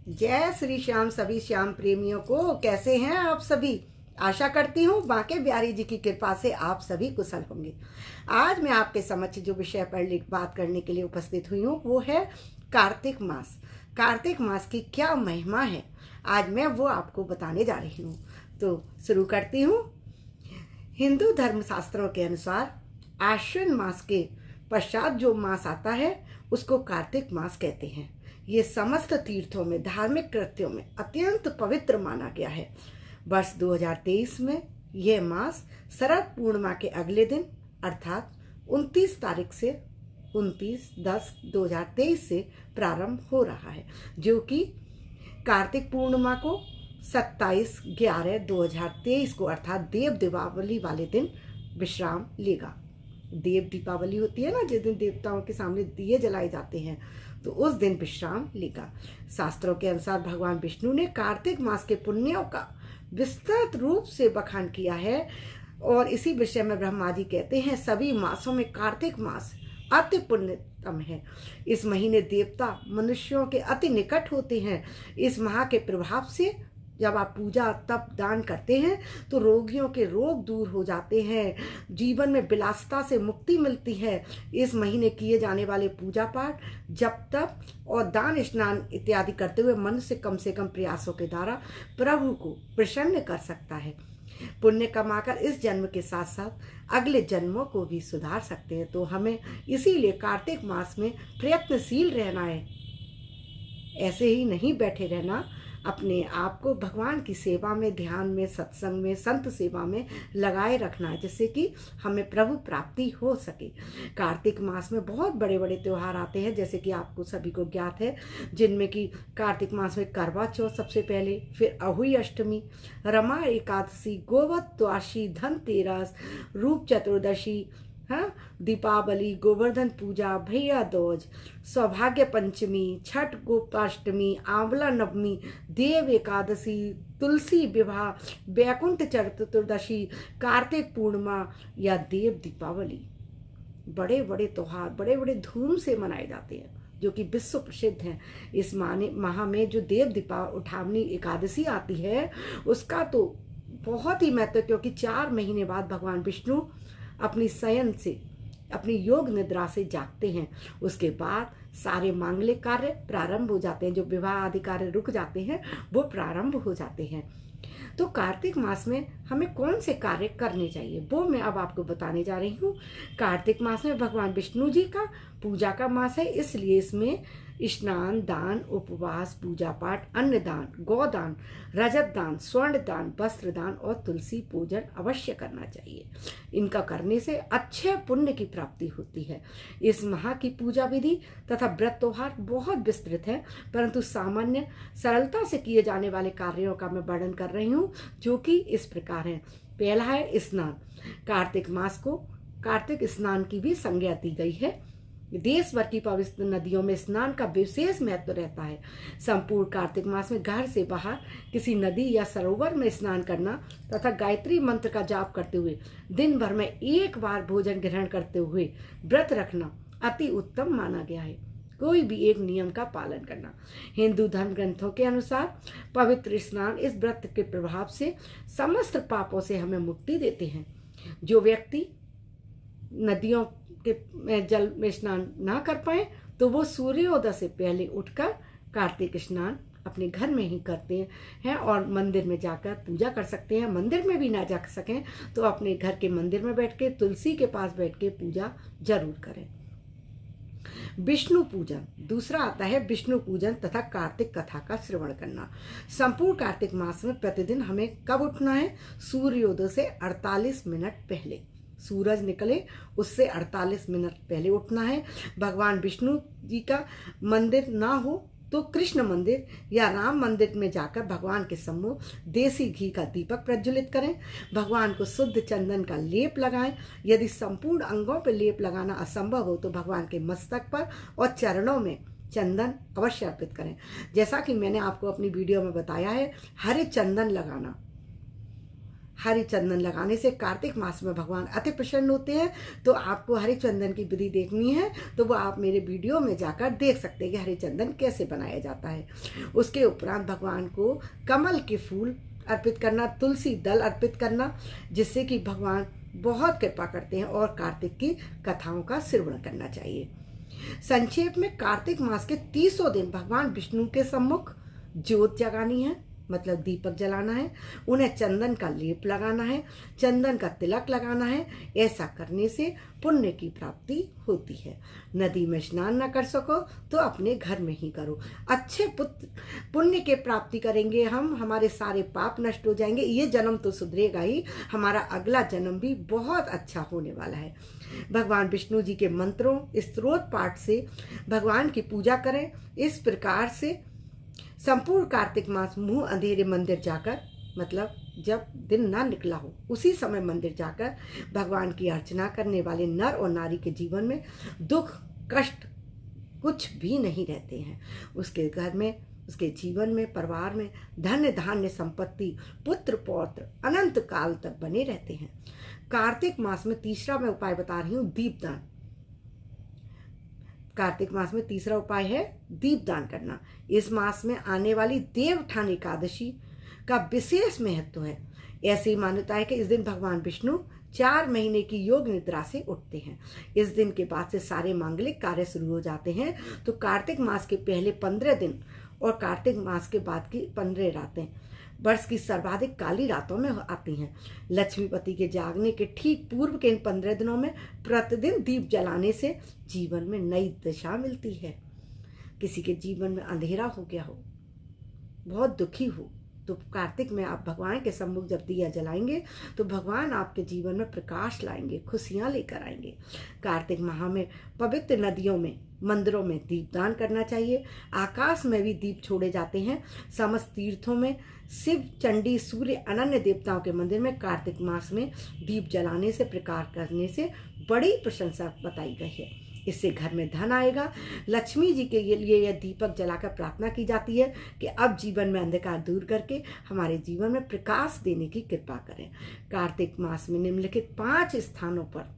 जय श्री श्याम सभी श्याम प्रेमियों को। कैसे हैं आप सभी? आशा करती हूँ बांके बिहारी जी की कृपा से आप सभी कुशल होंगे। आज मैं आपके समक्ष जो विषय पर बात करने के लिए उपस्थित हुई हूँ वो है कार्तिक मास। कार्तिक मास की क्या महिमा है, आज मैं वो आपको बताने जा रही हूँ। तो शुरू करती हूँ। हिंदू धर्म शास्त्रों के अनुसार आश्विन मास के पश्चात जो मास आता है उसको कार्तिक मास कहते हैं। ये समस्त तीर्थों में, धार्मिक कृत्यों में अत्यंत पवित्र माना गया है। वर्ष 2023 में यह मास शरद पूर्णिमा के अगले दिन अर्थात 29 तारीख से 29/10/2023 से प्रारंभ हो रहा है, जो कि कार्तिक पूर्णिमा को 27/11/2023 को अर्थात देव दीपावली वाले दिन विश्राम लेगा। देव दीपावली होती है ना, जिस दिन देवताओं के सामने दिए जलाए जाते हैं, तो उस दिन विश्राम लेगा। शास्त्रों के अनुसार भगवान विष्णु ने कार्तिक मास के पुण्यों का विस्तृत रूप से बखान किया है और इसी विषय में ब्रह्मा जी कहते हैं, सभी मासों में कार्तिक मास अति पुण्यतम है। इस महीने देवता मनुष्यों के अति निकट होते हैं। इस माह के प्रभाव से जब आप पूजा तप दान करते हैं तो रोगियों के रोग दूर हो जाते हैं, जीवन में विलासिता से मुक्ति मिलती है। इस महीने किए जाने वाले पूजा पाठ, जप तप और दान स्नान इत्यादि करते हुए मनुष्य कम से कम प्रयासों के द्वारा प्रभु को प्रसन्न कर सकता है। पुण्य कमाकर इस जन्म के साथ साथ अगले जन्मों को भी सुधार सकते हैं। तो हमें इसीलिए कार्तिक मास में प्रयत्नशील रहना है, ऐसे ही नहीं बैठे रहना। अपने आप को भगवान की सेवा में, ध्यान में, सत्संग में, संत सेवा में लगाए रखना है, जिससे कि हमें प्रभु प्राप्ति हो सके। कार्तिक मास में बहुत बड़े बड़े त्योहार आते हैं, जैसे कि आपको सभी को ज्ञात है, जिनमें कि कार्तिक मास में करवा चौथ सबसे पहले, फिर अहुई अष्टमी, रमा एकादशी, गोवध द्वादशी, धनतेरस, रूप चतुर्दशी, दीपावली, गोवर्धन पूजा, भैया दूज, सौभाग्य पंचमी, छठ गोपाष्टमी, आंवला नवमी, देव एकादशी, तुलसी विवाह, वैकुंठ चतुर्दशी, कार्तिक पूर्णिमा या देव दीपावली। बड़े बड़े त्योहार बड़े बड़े धूम से मनाए जाते हैं, जो कि विश्व प्रसिद्ध हैं। इस माह में जो देव दीपा उठावनी एकादशी आती है उसका तो बहुत ही महत्व, क्योंकि 4 महीने बाद भगवान विष्णु अपनी शयन से, अपनी योग निद्रा से जागते हैं। उसके बाद सारे मांगलिक कार्य प्रारंभ हो जाते हैं, जो विवाह आदि कार्य रुक जाते हैं वो प्रारंभ हो जाते हैं। तो कार्तिक मास में हमें कौन से कार्य करने चाहिए वो मैं अब आपको बताने जा रही हूँ। कार्तिक मास में भगवान विष्णु जी का पूजा का मास है, इसलिए इसमें स्नान, दान, उपवास, पूजा पाठ, अन्न दान, गौदान, रजत दान, स्वर्ण दान, वस्त्र दान और तुलसी पूजन अवश्य करना चाहिए। इनका करने से अच्छे पुण्य की प्राप्ति होती है। इस माह की पूजा विधि तथा व्रत त्योहार बहुत विस्तृत है, परंतु सामान्य सरलता से किए जाने वाले कार्यों का मैं वर्णन कर रही हूँ, जो कि इस प्रकार है। पहला है स्नान। कार्तिक मास को कार्तिक स्नान की भी संज्ञा दी गई है। देश भर की पवित्र नदियों में स्नान का विशेष महत्व रहता है। संपूर्ण कार्तिक मास में घर से बाहर किसी नदी या सरोवर में स्नान करना तथा गायत्री मंत्र का जाप करते हुए दिन भर में एक बार भोजन ग्रहण करते हुए व्रत रखना अति उत्तम माना गया है। कोई भी एक नियम का पालन करना। हिंदू धर्म ग्रंथों के अनुसार पवित्र स्नान इस व्रत के प्रभाव से समस्त पापों से हमें मुक्ति देते हैं। जो व्यक्ति नदियों के जल में स्नान ना कर पाए तो वो सूर्योदय से पहले उठकर कार्तिक स्नान अपने घर में ही करते हैं और मंदिर में जाकर पूजा कर सकते हैं। मंदिर में भी ना जा सकें तो अपने घर के मंदिर में बैठ के, तुलसी के पास बैठ के पूजा जरूर करें। विष्णु पूजन दूसरा आता है। विष्णु पूजन तथा कार्तिक कथा का श्रवण करना। संपूर्ण कार्तिक मास में प्रतिदिन हमें कब उठना है? सूर्योदय से 48 मिनट पहले, सूरज निकले उससे 48 मिनट पहले उठना है। भगवान विष्णु जी का मंदिर ना हो तो कृष्ण मंदिर या राम मंदिर में जाकर भगवान के सम्मुख देसी घी का दीपक प्रज्वलित करें। भगवान को शुद्ध चंदन का लेप लगाएं। यदि संपूर्ण अंगों पर लेप लगाना असंभव हो तो भगवान के मस्तक पर और चरणों में चंदन अवश्य अर्पित करें। जैसा कि मैंने आपको अपनी वीडियो में बताया है, हरे चंदन लगाना, हरि चंदन लगाने से कार्तिक मास में भगवान अति प्रसन्न होते हैं। तो आपको हरि चंदन की विधि देखनी है तो वो आप मेरे वीडियो में जाकर देख सकते हैं कि हरि चंदन कैसे बनाया जाता है। उसके उपरांत भगवान को कमल के फूल अर्पित करना, तुलसी दल अर्पित करना, जिससे कि भगवान बहुत कृपा करते हैं, और कार्तिक की कथाओं का श्रवण करना चाहिए। संक्षेप में कार्तिक मास के 30 दिन भगवान विष्णु के सम्मुख ज्योत जगानी है, मतलब दीपक जलाना है। उन्हें चंदन का लेप लगाना है, चंदन का तिलक लगाना है। ऐसा करने से पुण्य की प्राप्ति होती है। नदी में स्नान न कर सको तो अपने घर में ही करो। अच्छे पुण्य के प्राप्ति करेंगे हम, हमारे सारे पाप नष्ट हो जाएंगे। ये जन्म तो सुधरेगा ही, हमारा अगला जन्म भी बहुत अच्छा होने वाला है। भगवान विष्णु जी के मंत्रों स्तोत्र पाठ से भगवान की पूजा करें। इस प्रकार से संपूर्ण कार्तिक मास मुंह अंधेरे मंदिर जाकर, मतलब जब दिन ना निकला हो उसी समय मंदिर जाकर भगवान की अर्चना करने वाले नर और नारी के जीवन में दुख कष्ट कुछ भी नहीं रहते हैं। उसके घर में, उसके जीवन में, परिवार में धन धान्य संपत्ति पुत्र पौत्र अनंत काल तक बने रहते हैं। कार्तिक मास में तीसरा मैं उपाय बता रही हूँ, दीपदान। कार्तिक मास में तीसरा उपाय है दीपदान करना। इस मास में आने वाली देवउठान एकादशी का विशेष महत्व है। ऐसी मान्यता है कि इस दिन भगवान विष्णु 4 महीने की योग निद्रा से उठते हैं। इस दिन के बाद से सारे मांगलिक कार्य शुरू हो जाते हैं। तो कार्तिक मास के पहले 15 दिन और कार्तिक मास के बाद की 15 रातें वर्ष की सर्वाधिक काली रातों में आती हैं। लक्ष्मीपति के जागने के ठीक पूर्व के इन 15 दिनों में प्रतिदिन दीप जलाने से जीवन में नई दिशा मिलती है। किसी के जीवन में अंधेरा हो गया हो, बहुत दुखी हो, तो कार्तिक में आप भगवान के सम्मुख जब दिया जलाएंगे तो भगवान आपके जीवन में प्रकाश लाएंगे, खुशियां लेकर आएंगे। कार्तिक माह में पवित्र नदियों में, मंदिरों में दीपदान करना चाहिए। आकाश में भी दीप छोड़े जाते हैं। समस्त तीर्थों में, शिव, चंडी, सूर्य, अनन्य देवताओं के मंदिर में कार्तिक मास में दीप जलाने से, प्रकार करने से बड़ी प्रशंसा बताई गई है। इससे घर में धन आएगा। लक्ष्मी जी के लिए यह दीपक जलाकर प्रार्थना की जाती है कि अब जीवन में अंधकार दूर करके हमारे जीवन में प्रकाश देने की कृपा करें। कार्तिक मास में निम्नलिखित 5 स्थानों पर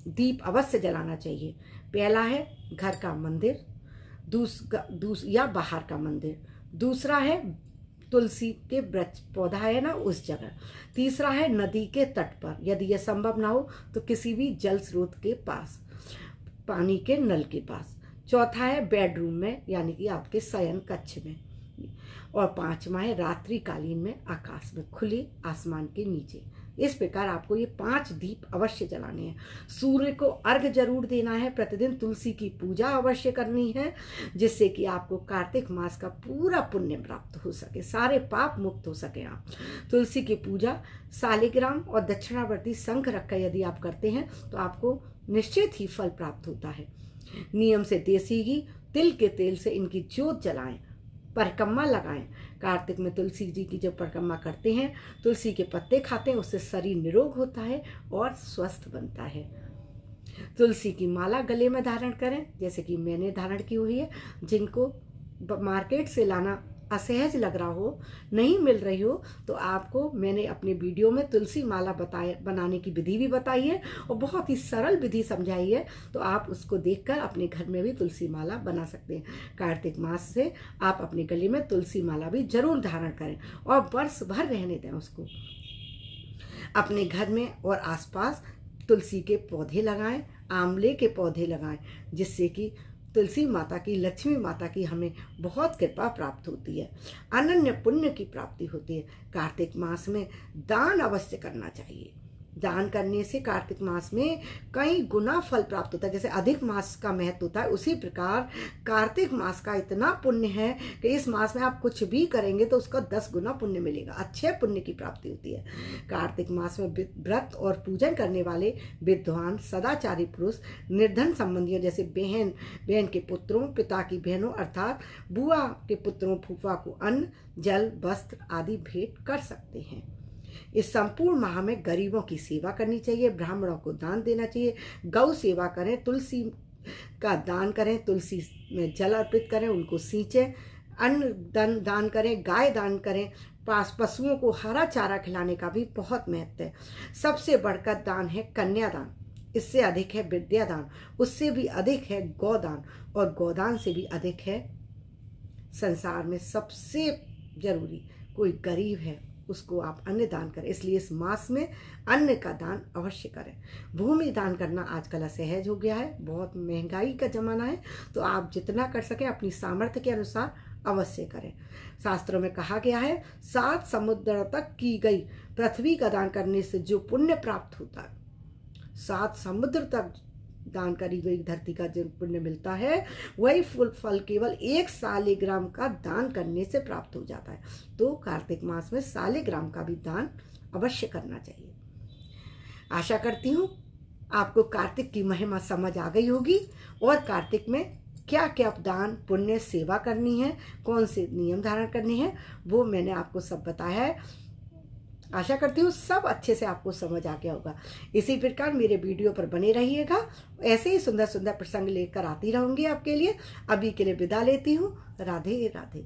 दीप अवश्य जलाना चाहिए। पहला है घर का मंदिर, या बाहर का मंदिर। दूसरा है तुलसी के वृक्ष पौधा है ना, उस जगह। तीसरा है नदी के तट पर, यदि यह संभव ना हो तो किसी भी जल स्रोत के पास, पानी के नल के पास। चौथा है बेडरूम में, यानी कि आपके शयन कक्ष में। और 5वां है रात्रिकालीन में, आकाश में, खुले आसमान के नीचे। इस प्रकार आपको ये 5 दीप अवश्य जलाने हैं। सूर्य को अर्घ जरूर देना है। प्रतिदिन तुलसी की पूजा अवश्य करनी है, जिससे कि आपको कार्तिक मास का पूरा पुण्य प्राप्त हो सके, सारे पाप मुक्त हो सके आप। तुलसी की पूजा शालिग्राम और दक्षिणावर्ती शंख रखकर यदि आप करते हैं तो आपको निश्चित ही फल प्राप्त होता है। नियम से देसी घी, तिल के तेल से इनकी ज्योत जलाएं, परिक्रमा लगाएं। कार्तिक में तुलसी जी की जब परिक्रमा करते हैं, तुलसी के पत्ते खाते हैं, उससे शरीर निरोग होता है और स्वस्थ बनता है। तुलसी की माला गले में धारण करें, जैसे कि मैंने धारण की हुई है। जिनको मार्केट से लाना असहज लग रहा हो, नहीं मिल रही हो, तो आपको मैंने अपने वीडियो में तुलसी माला बनाने की विधि भी बताई है और बहुत ही सरल विधि समझाई है। तो आप उसको देखकर अपने घर में भी तुलसी माला बना सकते हैं। कार्तिक मास से आप अपने गले में तुलसी माला भी जरूर धारण करें और वर्ष भर रहने दें उसको। अपने घर में और आसपास तुलसी के पौधे लगाएं, आंवले के पौधे लगाएं, जिससे कि तुलसी माता की, लक्ष्मी माता की हमें बहुत कृपा प्राप्त होती है, अनन्य पुण्य की प्राप्ति होती है। कार्तिक मास में दान अवश्य करना चाहिए। दान करने से कार्तिक मास में कई गुना फल प्राप्त होता है। जैसे अधिक मास का महत्व होता है, उसी प्रकार कार्तिक मास का इतना पुण्य है कि इस मास में आप कुछ भी करेंगे तो उसका 10 गुना पुण्य मिलेगा, अच्छे पुण्य की प्राप्ति होती है। कार्तिक मास में व्रत और पूजन करने वाले विद्वान, सदाचारी पुरुष निर्धन संबंधियों जैसे बहन के पुत्रों, पिता की बहनों अर्थात बुआ के पुत्रों, फूफा को अन्न, जल, वस्त्र आदि भेंट कर सकते हैं। इस संपूर्ण माह में गरीबों की सेवा करनी चाहिए, ब्राह्मणों को दान देना चाहिए, गौ सेवा करें, तुलसी का दान करें, तुलसी में जल अर्पित करें, उनको सींचें, अन्न दान करें, गाय दान करें, पशुओं को हरा चारा खिलाने का भी बहुत महत्व है। सबसे बढ़कर दान है कन्यादान, इससे अधिक है विद्यादान, उससे भी अधिक है गौदान, और गौदान से भी अधिक है संसार में सबसे जरूरी कोई गरीब है उसको आप अन्न दान करें। इसलिए इस मास में अन्न का दान अवश्य करें। भूमि दान करना आजकल असहज हो गया है, बहुत महंगाई का जमाना है, तो आप जितना कर सकें अपनी सामर्थ्य के अनुसार अवश्य करें। शास्त्रों में कहा गया है 7 समुद्र तक की गई पृथ्वी का दान करने से जो पुण्य प्राप्त होता है, 7 समुद्र तक दान करी गई धरती का जो पुण्य मिलता है वही फल केवल 1 सालिग्राम का दान करने से प्राप्त हो जाता है। तो कार्तिक मास में सालिग्राम का भी दान अवश्य करना चाहिए। आशा करती हूँ आपको कार्तिक की महिमा समझ आ गई होगी और कार्तिक में क्या क्या दान पुण्य सेवा करनी है, कौन से नियम धारण करने हैं, वो मैंने आपको सब बताया है। आशा करती हूँ सब अच्छे से आपको समझ आ गया होगा। इसी प्रकार मेरे वीडियो पर बने रहिएगा, ऐसे ही सुंदर सुंदर प्रसंग लेकर आती रहूंगी आपके लिए। अभी के लिए विदा लेती हूँ। राधे राधे।